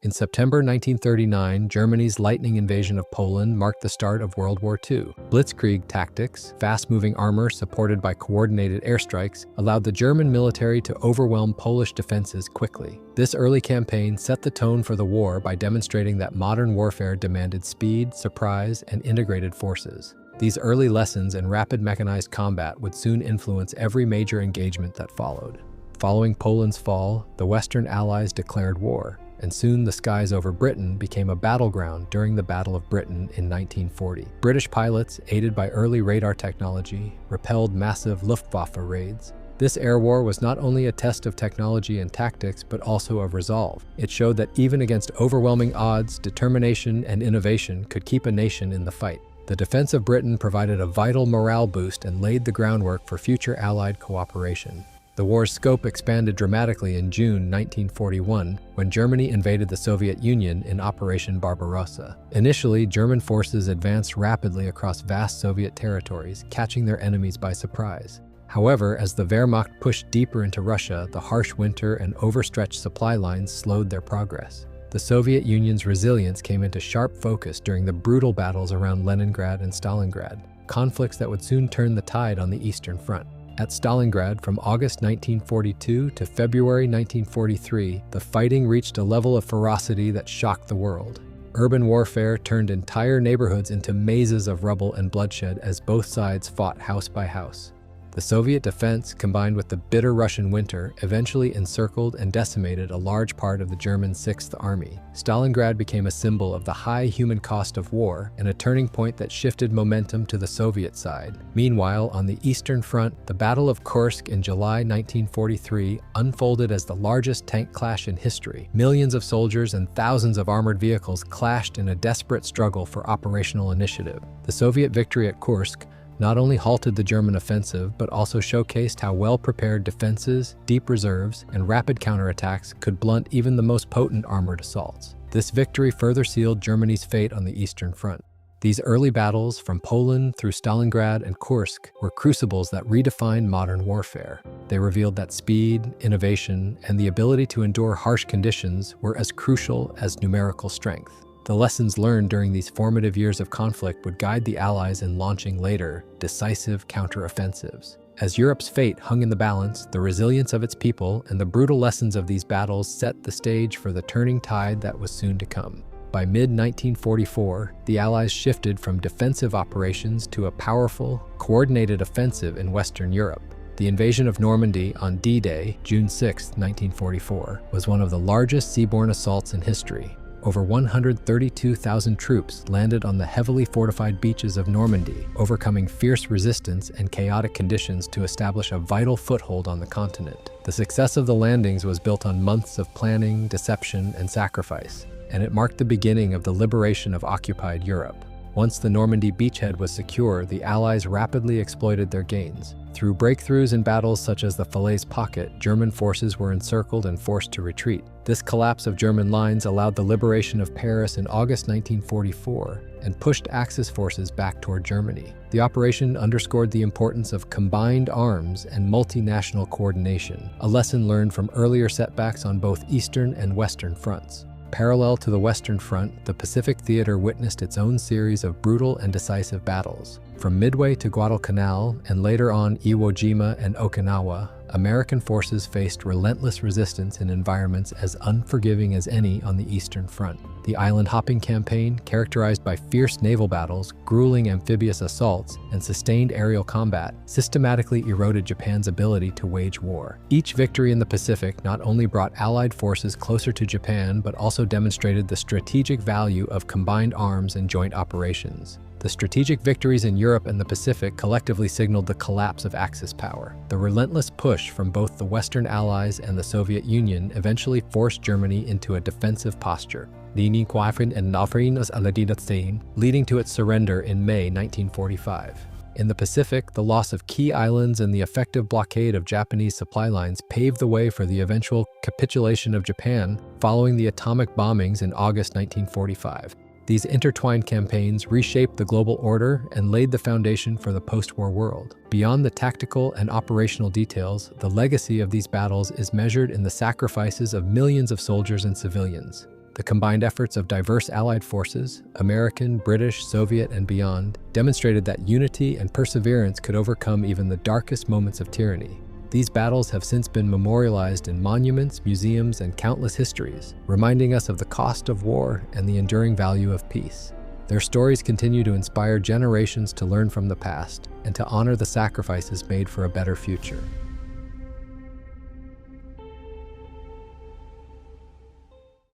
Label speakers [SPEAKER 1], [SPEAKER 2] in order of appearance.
[SPEAKER 1] In September 1939, Germany's lightning invasion of Poland marked the start of World War II. Blitzkrieg tactics, fast-moving armor supported by coordinated airstrikes, allowed the German military to overwhelm Polish defenses quickly. This early campaign set the tone for the war by demonstrating that modern warfare demanded speed, surprise, and integrated forces. These early lessons in rapid mechanized combat would soon influence every major engagement that followed. Following Poland's fall, the Western Allies declared war, and soon the skies over Britain became a battleground during the Battle of Britain in 1940. British pilots, aided by early radar technology, repelled massive Luftwaffe raids. This air war was not only a test of technology and tactics, but also of resolve. It showed that even against overwhelming odds, determination and innovation could keep a nation in the fight. The defense of Britain provided a vital morale boost and laid the groundwork for future Allied cooperation. The war's scope expanded dramatically in June 1941 when Germany invaded the Soviet Union in Operation Barbarossa. Initially, German forces advanced rapidly across vast Soviet territories, catching their enemies by surprise. However, as the Wehrmacht pushed deeper into Russia, the harsh winter and overstretched supply lines slowed their progress. The Soviet Union's resilience came into sharp focus during the brutal battles around Leningrad and Stalingrad, conflicts that would soon turn the tide on the Eastern Front. At Stalingrad, from August 1942 to February 1943, the fighting reached a level of ferocity that shocked the world. Urban warfare turned entire neighborhoods into mazes of rubble and bloodshed as both sides fought house by house. The Soviet defense, combined with the bitter Russian winter, eventually encircled and decimated a large part of the German Sixth Army. Stalingrad became a symbol of the high human cost of war and a turning point that shifted momentum to the Soviet side. Meanwhile, on the Eastern Front, the Battle of Kursk in July 1943 unfolded as the largest tank clash in history. Millions of soldiers and thousands of armored vehicles clashed in a desperate struggle for operational initiative. The Soviet victory at Kursk not only halted the German offensive, but also showcased how well-prepared defenses, deep reserves, and rapid counterattacks could blunt even the most potent armored assaults. This victory further sealed Germany's fate on the Eastern Front. These early battles, from Poland through Stalingrad and Kursk, were crucibles that redefined modern warfare. They revealed that speed, innovation, and the ability to endure harsh conditions were as crucial as numerical strength. The lessons learned during these formative years of conflict would guide the Allies in launching later, decisive counteroffensives. As Europe's fate hung in the balance, the resilience of its people and the brutal lessons of these battles set the stage for the turning tide that was soon to come. By mid-1944, the Allies shifted from defensive operations to a powerful, coordinated offensive in Western Europe. The invasion of Normandy on D-Day, June 6, 1944, was one of the largest seaborne assaults in history. Over 132,000 troops landed on the heavily fortified beaches of Normandy, overcoming fierce resistance and chaotic conditions to establish a vital foothold on the continent. The success of the landings was built on months of planning, deception, and sacrifice, and it marked the beginning of the liberation of occupied Europe. Once the Normandy beachhead was secure, the Allies rapidly exploited their gains. Through breakthroughs in battles such as the Falaise Pocket, German forces were encircled and forced to retreat. This collapse of German lines allowed the liberation of Paris in August 1944 and pushed Axis forces back toward Germany. The operation underscored the importance of combined arms and multinational coordination, a lesson learned from earlier setbacks on both Eastern and Western fronts. Parallel to the Western Front, the Pacific Theater witnessed its own series of brutal and decisive battles. From Midway to Guadalcanal, and later on Iwo Jima and Okinawa, American forces faced relentless resistance in environments as unforgiving as any on the Eastern Front. The island-hopping campaign, characterized by fierce naval battles, grueling amphibious assaults, and sustained aerial combat, systematically eroded Japan's ability to wage war. Each victory in the Pacific not only brought Allied forces closer to Japan, but also demonstrated the strategic value of combined arms and joint operations. The strategic victories in Europe and the Pacific collectively signaled the collapse of Axis power. The relentless push from both the Western Allies and the Soviet Union eventually forced Germany into a defensive posture, leading to its surrender in May 1945. In the Pacific, the loss of key islands and the effective blockade of Japanese supply lines paved the way for the eventual capitulation of Japan following the atomic bombings in August 1945. These intertwined campaigns reshaped the global order and laid the foundation for the post-war world. Beyond the tactical and operational details, the legacy of these battles is measured in the sacrifices of millions of soldiers and civilians. The combined efforts of diverse Allied forces, American, British, Soviet, and beyond, demonstrated that unity and perseverance could overcome even the darkest moments of tyranny. These battles have since been memorialized in monuments, museums, and countless histories, reminding us of the cost of war and the enduring value of peace. Their stories continue to inspire generations to learn from the past and to honor the sacrifices made for a better future.